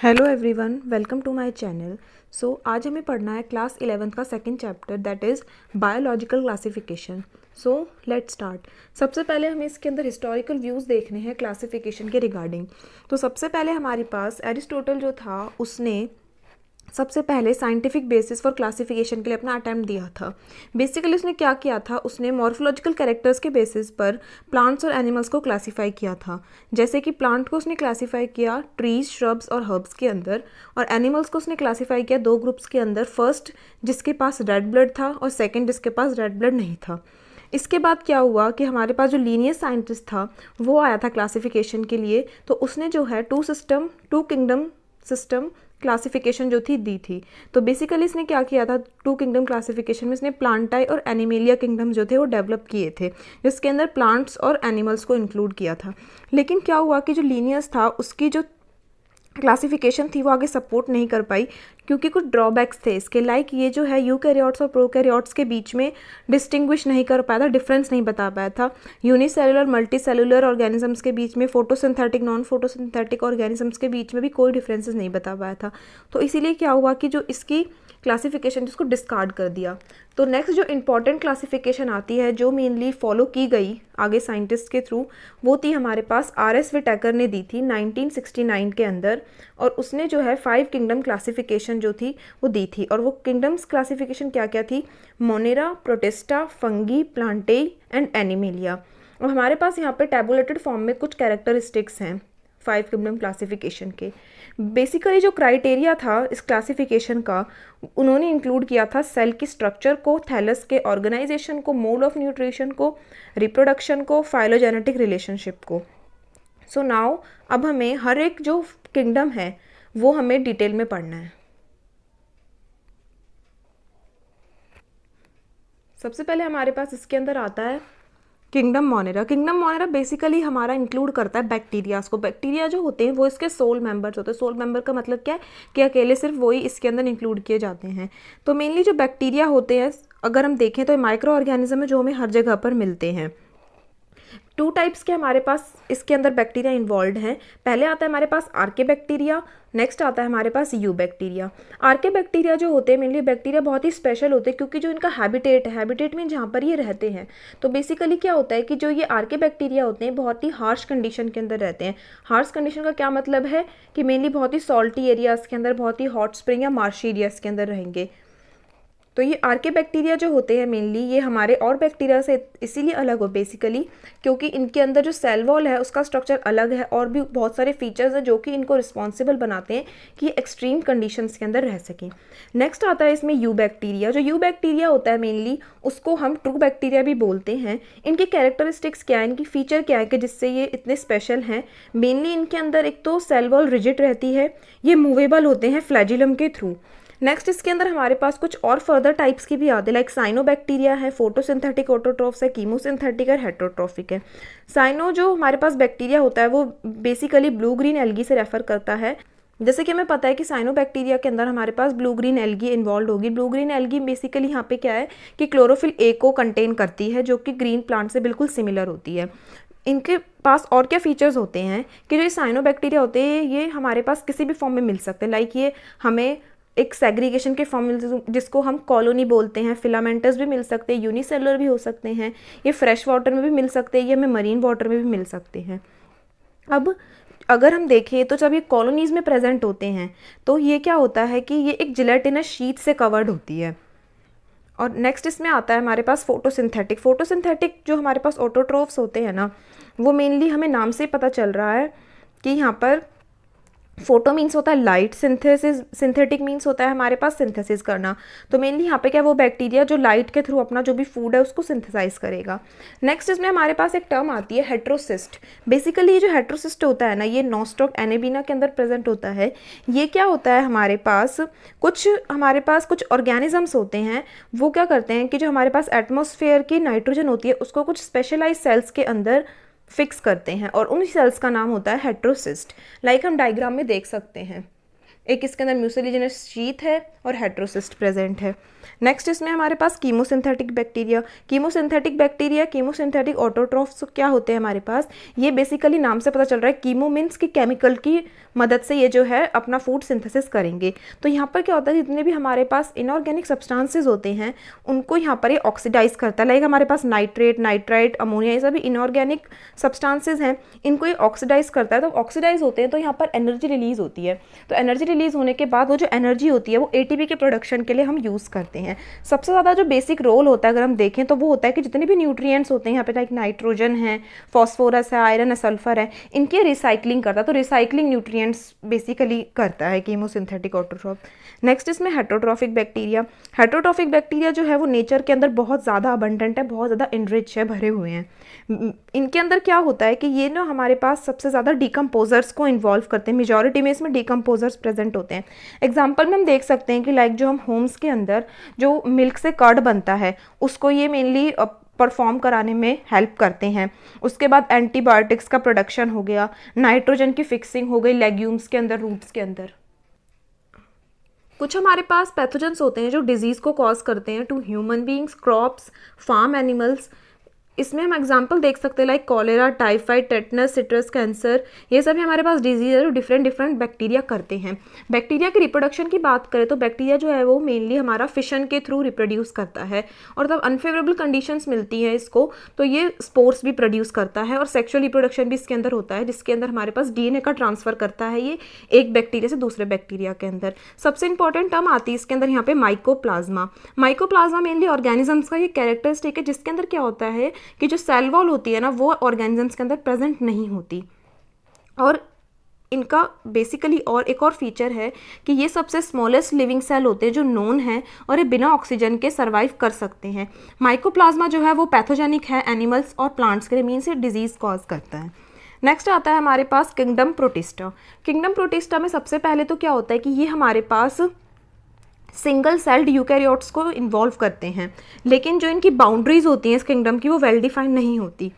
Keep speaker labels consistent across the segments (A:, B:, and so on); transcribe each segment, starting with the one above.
A: Hello everyone, welcome to my channel. आज हमें पढ़ना है क्लास 11th का second chapter, that is biological classification. Let's start. सबसे पहले हमें इसके अंदर हिस्टोरिकल व्यूज़ देखने हैं क्लासिफिकेशन के रिगार्डिंग। तो सबसे पहले हमारे पास एरिस्टोटल जो था उसने सबसे पहले साइंटिफिक बेसिस फॉर क्लासिफिकेशन के लिए अपना अटैम्प्ट दिया था। बेसिकली उसने क्या किया था, उसने मॉर्फोलॉजिकल कैरेक्टर्स के बेसिस पर प्लांट्स और एनिमल्स को क्लासीफाई किया था। जैसे कि प्लांट को उसने क्लासीफाई किया ट्रीज, श्रब्स और हर्ब्स के अंदर, और एनिमल्स को उसने क्लासीफाई किया दो ग्रुप्स के अंदर, फर्स्ट जिसके पास रेड ब्लड था और सेकेंड जिसके पास रेड ब्लड नहीं था। इसके बाद क्या हुआ कि हमारे पास जो लीनियस साइंटिस्ट था वो आया था क्लासिफिकेशन के लिए। तो उसने जो है टू किंगडम सिस्टम क्लासिफिकेशन जो थी दी थी। तो बेसिकली इसने क्या किया था, टू किंगडम क्लासिफिकेशन में इसने प्लांटाई और एनिमेलिया किंगडम जो थे वो डेवलप किए थे, जिसके अंदर प्लांट्स और एनिमल्स को इंक्लूड किया था। लेकिन क्या हुआ कि जो लीनियस था उसकी जो क्लासिफिकेशन थी वो आगे सपोर्ट नहीं कर पाई, क्योंकि कुछ ड्रॉबैक्स थे इसके, लाइक ये जो है यूकैरियोट्स और प्रोकैरियोट्स के बीच में डिस्टिंग्विश नहीं कर पाया था, डिफरेंस नहीं बता पाया था। यूनिसेलुलर मल्टीसेलुलर ऑर्गेनिजम्स के बीच में, फोटोसिंथेटिक नॉन फोटोसिंथेटिक ऑर्गेनिजम्स के बीच में भी कोई डिफरेंसेस नहीं बता पाया था। तो इसीलिए क्या हुआ कि जो इसकी क्लासिफिकेशन जिसको डिस्कार्ड कर दिया। तो नेक्स्ट जो इंपॉर्टेंट क्लासिफिकेशन आती है जो मेनली फॉलो की गई आगे साइंटिस्ट के थ्रू, वो थी हमारे पास आर.एस. विटेकर ने दी थी 1969 के अंदर, और उसने जो है 5 किंगडम क्लासिफिकेशन जो थी वो दी थी। और वो किंगडम्स क्लासिफिकेशन क्या क्या थी, Monera, Protista, Fungi, Plantae and Animalia. और हमारे पास यहाँ पे टैबुलेटेड फॉर्म में कुछ कैरेक्टरिस्टिक्स हैं 5 किंगडम क्लासिफिकेशन के। बेसिकली जो क्राइटेरिया था इस क्लासिफिकेशन का, उन्होंने इंक्लूड किया था सेल की स्ट्रक्चर को, थैलस के ऑर्गेनाइजेशन को, मोड ऑफ न्यूट्रिशन को, रिप्रोडक्शन को, फाइलोजेनेटिक रिलेशनशिप को। नाउ अब हमें हर एक जो किंगडम है वो हमें डिटेल में पढ़ना है। सबसे पहले हमारे पास इसके अंदर आता है kingdom Monera. Kingdom Monera basically हमारा इंक्लूड करता है बैक्टीरियाज को। बैक्टीरिया जो होते हैं वो इसके सोल मेंबर्स होते हैं। सोल मेंबर का मतलब क्या है कि अकेले सिर्फ वही इसके अंदर इंक्लूड किए जाते हैं। तो मेनली जो बैक्टीरिया होते हैं, अगर हम देखें तो माइक्रो ऑर्गेनिज्म है जो हमें हर जगह पर मिलते हैं। 2 टाइप्स के हमारे पास इसके अंदर बैक्टीरिया इन्वॉल्व हैं। पहले आता है हमारे पास आर्के बैक्टीरिया, नेक्स्ट आता है हमारे पास यू बैक्टीरिया। आर्के बैक्टीरिया जो होते हैं मेनली बैक्टीरिया बहुत ही स्पेशल होते हैं, क्योंकि जो इनका हैबिटेट में जहाँ पर ये रहते हैं, तो बेसिकली क्या होता है कि जो ये आर्के बैक्टीरिया होते हैं बहुत ही हार्श कंडीशन के अंदर रहते हैं। हार्श कंडीशन का क्या मतलब है कि मेनली बहुत ही सॉल्टी एरियाज़ के अंदर, बहुत ही हॉट स्प्रिंग या मार्शी एरियाज़ के अंदर रहेंगे। तो ये आर्के बैक्टीरिया जो होते हैं मेनली ये हमारे और बैक्टीरिया से इसीलिए अलग हो बेसिकली, क्योंकि इनके अंदर जो सेल वॉल है उसका स्ट्रक्चर अलग है, और भी बहुत सारे फीचर्स हैं जो कि इनको रिस्पॉन्सिबल बनाते हैं कि ये एक्सट्रीम कंडीशंस के अंदर रह सकें। नेक्स्ट आता है इसमें यू बैक्टीरिया। जो यू बैक्टीरिया होता है मेनली उसको हम ट्रू बैक्टीरिया भी बोलते हैं। इनकी कैरेक्टरिस्टिक्स क्या है, इनकी फीचर क्या है कि जिससे ये इतने स्पेशल हैं। मेनली इनके अंदर एक तो सेल वॉल रिजिड रहती है, ये मूवेबल होते हैं फ्लैजिलम के थ्रू। नेक्स्ट इसके अंदर हमारे पास कुछ और फर्दर टाइप्स की भी आते हैं, लाइक साइनोबैक्टीरिया है, फोटोसिंथेटिक ऑटोट्रॉफ्स है, कीमोसिंथेटिक और हेटरोट्रॉफिक है। साइनो जो हमारे पास बैक्टीरिया होता है वो बेसिकली ब्लू ग्रीन एल्गी से रेफर करता है। जैसे कि हमें पता है कि साइनोबैक्टीरिया के अंदर हमारे पास ब्लू ग्रीन एल्गी इन्वॉल्व होगी। ब्लू ग्रीन एल्गी बेसिकली यहाँ पे क्या है कि क्लोरोफिल ए को कंटेन करती है, जो कि ग्रीन प्लांट से बिल्कुल सिमिलर होती है। इनके पास और क्या फीचर्स होते हैं कि जो ये साइनोबैक्टीरिया होते हैं ये हमारे पास किसी भी फॉर्म में मिल सकते हैं, लाइक ये हमें एक सेग्रीगेशन के फॉर्म में जिसको हम कॉलोनी बोलते हैं, फिलामेंटस भी मिल सकते हैं, यूनिसेलुलर भी हो सकते हैं, ये फ्रेश वाटर में भी मिल सकते हैं, ये हमें मरीन वाटर में भी मिल सकते हैं। अब अगर हम देखें तो जब ये कॉलोनीज में प्रेजेंट होते हैं तो ये क्या होता है कि ये एक जिलेटिनस शीट से कवर्ड होती है। और नेक्स्ट इसमें आता है हमारे पास फोटोसिंथेटिक। फोटोसिंथेटिक जो हमारे पास ऑटोट्रॉफ्स होते हैं ना, वो मेनली हमें नाम से पता चल रहा है कि यहाँ पर फोटो मीन्स होता है लाइट, सिंथेसिस, सिंथेटिक मीन्स होता है हमारे पास सिंथेसिस करना। तो मेनली यहाँ पे क्या वो बैक्टीरिया जो लाइट के थ्रू अपना जो भी फूड है उसको सिंथेसाइज करेगा। नेक्स्ट इसमें हमारे पास एक टर्म आती है हेट्रोसिस्ट। बेसिकली ये जो हेट्रोसिस्ट होता है ना, ये नॉस्टॉक एनेबिना के अंदर प्रेजेंट होता है। ये क्या होता है हमारे पास कुछ ऑर्गेनिजम्स होते हैं, वो क्या करते हैं कि जो हमारे पास एटमॉस्फेयर की नाइट्रोजन होती है उसको कुछ स्पेशलाइज सेल्स के अंदर फिक्स करते हैं, और उन सेल्स का नाम होता है हेट्रोसिस्ट। लाइक हम डायग्राम में देख सकते हैं। एक इसके अंदर म्यूसिलिजिनस शीथ है और हेट्रोसिस्ट प्रेजेंट है। नेक्स्ट इसमें हमारे पास chemosynthetic bacteria. Chemosynthetic bacteria, chemosynthetic autotrophs क्या होते हैं हमारे पास, ये बेसिकली नाम से पता चल रहा है, कीमो मीन्स की केमिकल की मदद से ये जो है अपना फूड सिंथेसिस करेंगे। तो यहाँ पर क्या होता है, जितने भी हमारे पास इनऑर्गेनिक सब्सटेंसेस होते हैं उनको यहाँ पर ये ऑक्सीडाइज करता है। लाइक हमारे पास नाइट्रेट, नाइट्राइट, अमोनिया, ये सभी इनऑर्गेनिक सब्सटेंसेस हैं, इनको ये ऑक्सीडाइज करता है। तो ऑक्सीडाइज होते हैं तो यहाँ पर एनर्जी रिलीज होती है। तो एनर्जी रिलीज होने के बाद वो जो एनर्जी होती है वो एटीपी के प्रोडक्शन के लिए हम यूज़ करते हैं। सबसे ज़्यादा जो बेसिक रोल होता है अगर हम देखें तो वो होता है कि जितने भी न्यूट्रिएंट्स होते हैं यहाँ पे, लाइक नाइट्रोजन है, फॉस्फोरस है, आयरन है, सल्फर है, इनकी रिसाइकलिंग करता है। तो रिसाइकलिंग न्यूट्रिएंट्स बेसिकली करता है कीमोसिंथेटिक ऑटोट्रॉफ। नेक्स्ट इसमें हेटरोट्रॉफिक बैक्टीरिया। हेटरोट्रॉफिक बैक्टीरिया जो है वो नेचर के अंदर बहुत ज़्यादा अबंडेंट है, बहुत ज़्यादा इनरिच है, भरे हुए हैं। इनके अंदर क्या होता है कि ये ना हमारे पास सबसे ज़्यादा डिकम्पोजर्स को इन्वॉल्व करते हैं। मेजॉरिटी में इसमें डिकम्पोजर्स प्रेजेंट होते हैं। एग्जाम्पल में हम देख सकते हैं कि लाइक जो हम होम्स के अंदर जो मिल्क से कर्ड बनता है उसको ये मेनली परफॉर्म कराने में हेल्प करते हैं। उसके बाद एंटीबायोटिक्स का प्रोडक्शन हो गया, नाइट्रोजन की फिक्सिंग हो गई लेग्यूम्स के अंदर, रूट्स के अंदर। कुछ हमारे पास पैथोजेंस होते हैं जो डिजीज़ को कॉज करते हैं to human beings, crops, farm animals. इसमें हम एग्जांपल देख सकते हैं like cholera, typhoid, tetanus, citrus cancer, ये सभी हमारे पास डिजीज है जो डिफरेंट डिफरेंट बैक्टीरिया करते हैं। बैक्टीरिया की रिप्रोडक्शन की बात करें तो बैक्टीरिया जो है वो मेनली हमारा फिशन के थ्रू रिप्रोड्यूस करता है, और तब अनफेवरेबल कंडीशंस मिलती हैं इसको तो ये स्पोर्स भी प्रोड्यूस करता है, और सेक्शुअल रिप्रोडक्शन भी इसके अंदर होता है, जिसके अंदर हमारे पास डीएनए का ट्रांसफर करता है ये एक बैक्टीरिया से दूसरे बैक्टीरिया के अंदर। सबसे इंपॉर्टेंट टर्म आती है इसके अंदर यहाँ पे माइकोप्लाज्मा। माइकोप्लाज्मा मेनली ऑर्गेनिजम्स का ये कैरेक्टरिस्टिक है जिसके अंदर क्या होता है कि जो सेल वॉल होती है ना वो ऑर्गेनिजम्स के अंदर प्रेजेंट नहीं होती। और इनका बेसिकली और एक और फीचर है कि ये सबसे स्मॉलेस्ट लिविंग सेल होते हैं जो नोन है, और ये बिना ऑक्सीजन के सर्वाइव कर सकते हैं। माइकोप्लाज्मा जो है वो पैथोजेनिक है एनिमल्स और प्लांट्स के लिए, मीन से डिजीज कॉज करता है। नेक्स्ट आता है हमारे पास किंगडम प्रोटिस्टा। किंगडम प्रोटिस्टा में सबसे पहले तो क्या होता है कि ये हमारे पास सिंगल सेल्ड यूकैरियोट्स को इन्वॉल्व करते हैं, लेकिन जो इनकी बाउंड्रीज होती हैं इस किंगडम की वो वेल डिफाइंड नहीं होती।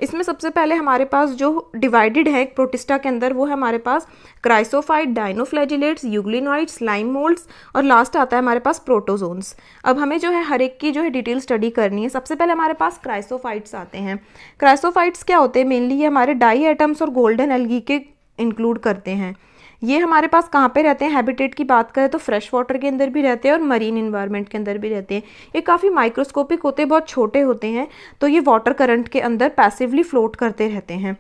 A: इसमें सबसे पहले हमारे पास जो डिवाइडेड है प्रोटिस्टा के अंदर वो है हमारे पास chrysophyte, dinoflagellates, euglenoids, slime moulds, और लास्ट आता है हमारे पास प्रोटोजोन्स। अब हमें जो है हर एक की जो है डिटेल स्टडी करनी है। सबसे पहले हमारे पास क्राइसोफाइट्स आते हैं। क्राइसोफाइट्स क्या होते हैं, मेनली ये हमारे डाई एटम्स और गोल्डन एल्गी के इंक्लूड करते हैं। ये हमारे पास कहाँ पे रहते हैं, हैबिटेट की बात करें तो फ्रेश वाटर के अंदर भी रहते हैं और मरीन इन्वायरमेंट के अंदर भी रहते हैं। ये काफ़ी माइक्रोस्कोपिक होते हैं, बहुत छोटे होते हैं, तो ये वाटर करंट के अंदर पैसिवली फ्लोट करते रहते हैं।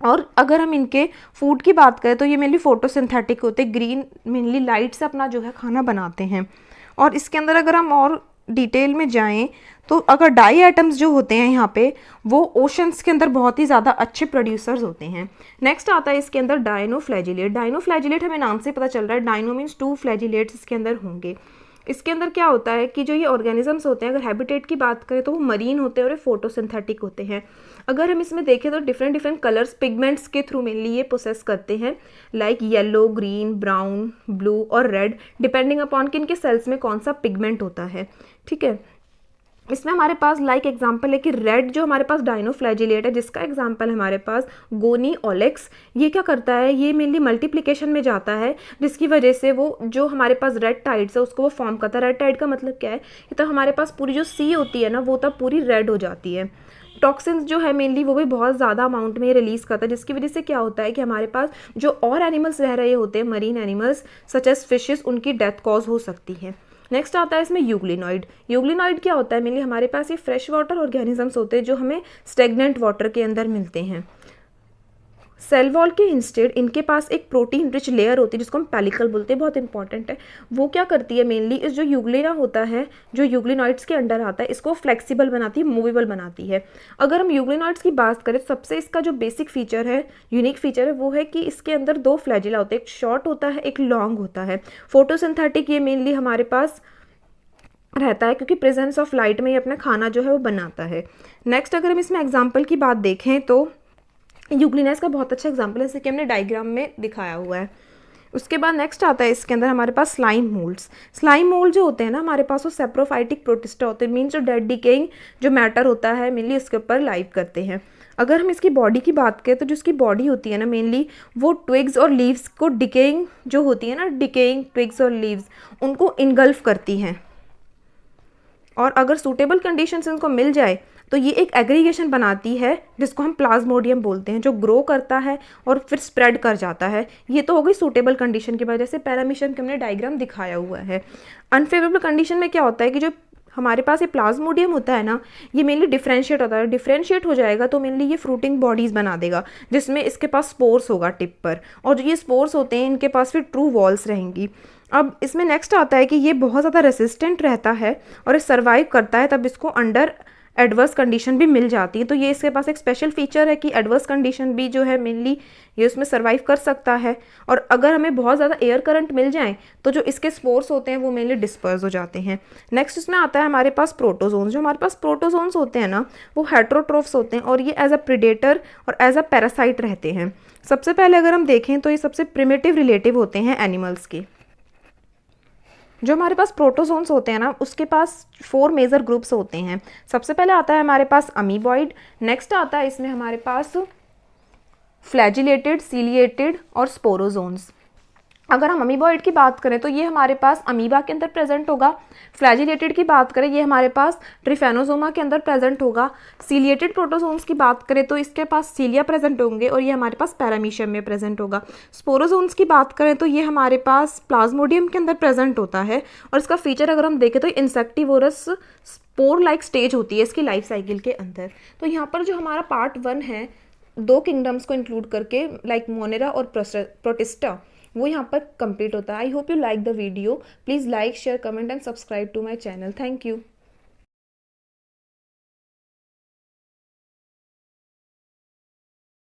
A: और अगर हम इनके फूड की बात करें तो ये मेनली फोटोसिंथेटिक होते हैं, ग्रीन मेनली लाइट से अपना जो है खाना बनाते हैं। और इसके अंदर अगर हम और डिटेल में जाएं तो अगर डाई एटम्स जो होते हैं यहाँ पे वो ओशंस के अंदर बहुत ही ज़्यादा अच्छे प्रोड्यूसर्स होते हैं। नेक्स्ट आता है इसके अंदर डायनोफ्लैजिलेट। डायनोफ्लैजिलेट हमें नाम से पता चल रहा है, डायनो मीन्स 2 फ्लैजिलेट्स इसके अंदर होंगे। इसके अंदर क्या होता है कि जो ये ऑर्गेनिजम्स होते हैं, अगर हैबिटेट की बात करें तो वो मरीन होते हैं और ये फोटोसिंथेटिक होते हैं। अगर हम इसमें देखें तो डिफरेंट डिफरेंट कलर्स, पिगमेंट्स के थ्रू मेनली ये प्रोसेस करते हैं, like yellow, green, brown, blue और रेड, डिपेंडिंग अपॉन कि इनके सेल्स में कौन सा पिगमेंट होता है। ठीक है, इसमें हमारे पास लाइक एग्जांपल है कि रेड जो हमारे पास डायनोफ्लैजिलेट है, जिसका एग्जांपल हमारे पास गोनी ओलेक्स, ये क्या करता है, ये मेनली मल्टीप्लिकेशन में जाता है, जिसकी वजह से वो जो हमारे पास रेड टाइड्स है उसको वो फॉर्म करता है। रेड टाइड का मतलब क्या है कि तब हमारे पास पूरी जो सी होती है ना वो तब पूरी रेड हो जाती है। टॉक्सिन्स जो है मेनली वो भी बहुत ज़्यादा अमाउंट में रिलीज़ करता है, जिसकी वजह से क्या होता है कि हमारे पास जो और एनिमल्स रह रहे होते हैं, marine animals such as fishes, उनकी डेथ कॉज हो सकती है। नेक्स्ट आता है इसमें यूग्लिनॉइड। यूग्लिनॉइड क्या होता है, मेनली हमारे पास ये फ्रेश वाटर ऑर्गेनिजम्स होते हैं जो हमें स्टेगनेंट वाटर के अंदर मिलते हैं। सेल वॉल के इंस्टेड इनके पास एक प्रोटीन रिच लेयर होती है जिसको हम पेलिकल बोलते हैं, बहुत इंपॉर्टेंट है। वो क्या करती है, मेनली इस जो यूग्लिना होता है जो यूग्लिनॉइड्स के अंडर आता है, इसको फ्लेक्सिबल बनाती है, मूवेबल बनाती है। अगर हम यूग्लिनॉइड्स की बात करें, सबसे इसका जो बेसिक फीचर है, यूनिक फीचर है, वो है कि इसके अंदर 2 फ्लैजिला होते हैं, एक शॉर्ट होता है, एक लॉन्ग होता है। फोटोसिंथेटिक ये मेनली हमारे पास रहता है क्योंकि प्रेजेंस ऑफ लाइट में ये अपना खाना जो है वो बनाता है। नेक्स्ट अगर हम इसमें एग्जाम्पल की बात देखें तो यूग्लिनस का बहुत अच्छा एग्जाम्पल है, जैसे कि हमने डायग्राम में दिखाया हुआ है। उसके बाद नेक्स्ट आता है इसके अंदर हमारे पास स्लाइम मोल्ड्स। स्लाइम मोल्ड जो होते हैं ना हमारे पास वो सेप्रोफाइटिक प्रोटिस्टा होते हैं, मीन्स जो डेड डिकेइंग जो मैटर होता है मेनली उसके ऊपर लाइव करते हैं। अगर हम इसकी बॉडी की बात करें तो जो इसकी बॉडी होती है ना मेनली वो ट्विग्स और लीव्स को डिकेइंग जो होती है ना, डिकेइंग ट्विग्स और लीव्स उनको इनगल्फ करती हैं। और अगर सूटेबल कंडीशंस इनको मिल जाए तो ये एक एग्रीगेशन बनाती है जिसको हम प्लाज्मोडियम बोलते हैं, जो ग्रो करता है और फिर स्प्रेड कर जाता है। ये तो हो गई सूटेबल कंडीशन की वजह से, पैरामीशियम के हमने डायग्राम दिखाया हुआ है। अनफेवरेबल कंडीशन में क्या होता है कि जो हमारे पास ये प्लाज्मोडियम होता है ना ये मेनली डिफ्रेंशिएट होता है, डिफ्रेंशिएट हो जाएगा तो मेनली ये फ्रूटिंग बॉडीज़ बना देगा जिसमें इसके पास स्पोर्स होगा टिप पर, और जो ये स्पोर्स होते हैं इनके पास फिर ट्रू वॉल्स रहेंगी। अब इसमें नेक्स्ट आता है कि ये बहुत ज़्यादा रेसिस्टेंट रहता है और ये सर्वाइव करता है, तब इसको अंडर एडवर्स कंडीशन भी मिल जाती है। तो ये इसके पास एक स्पेशल फीचर है कि एडवर्स कंडीशन भी जो है मेनली ये उसमें सर्वाइव कर सकता है। और अगर हमें बहुत ज़्यादा एयर करंट मिल जाए तो जो इसके स्पोर्स होते हैं वो मेनली डिस्पर्स हो जाते हैं। नेक्स्ट इसमें आता है हमारे पास प्रोटोजोन्स। जो हमारे पास प्रोटोजोन्स होते हैं ना वो हेट्रोट्रोफ्स होते हैं और ये एज अ प्रीडेटर और एज अ पैरासाइट रहते हैं। सबसे पहले अगर हम देखें तो ये सबसे प्रिमिटिव रिलेटिव होते हैं एनिमल्स के। जो हमारे पास प्रोटोजोन्स होते हैं ना उसके पास 4 मेजर ग्रुप्स होते हैं। सबसे पहले आता है हमारे पास अमीबॉइड, नेक्स्ट आता है इसमें हमारे पास फ्लैजिलेटेड, सीलिएटेड और स्पोरोजोन्स। अगर हम अमीबॉइड की बात करें तो ये हमारे पास अमीबा के अंदर प्रेजेंट होगा। फ्लैजिलेटेड की बात करें ये हमारे पास ट्रिफेनोसोमा के अंदर प्रेजेंट होगा। सीलिएटेड प्रोटोजोन्स की बात करें तो इसके पास सीलिया प्रेजेंट होंगे और ये हमारे पास पैरामीशियम में प्रेजेंट होगा। स्पोरोजोन्स की बात करें तो ये हमारे पास प्लाज्मोडियम के अंदर प्रेजेंट होता है और इसका फीचर अगर हम देखें तो इंसेक्टिवोरस स्पोर लाइक स्टेज होती है इसकी लाइफ साइकिल के अंदर। तो यहाँ पर जो हमारा पार्ट 1 है 2 किंगडम्स को इंक्लूड करके लाइक मोनेरा और प्रोटिस्टा वो यहाँ पर कंप्लीट होता है। I hope you like the video. Please like, share, comment and subscribe to my channel. Thank you.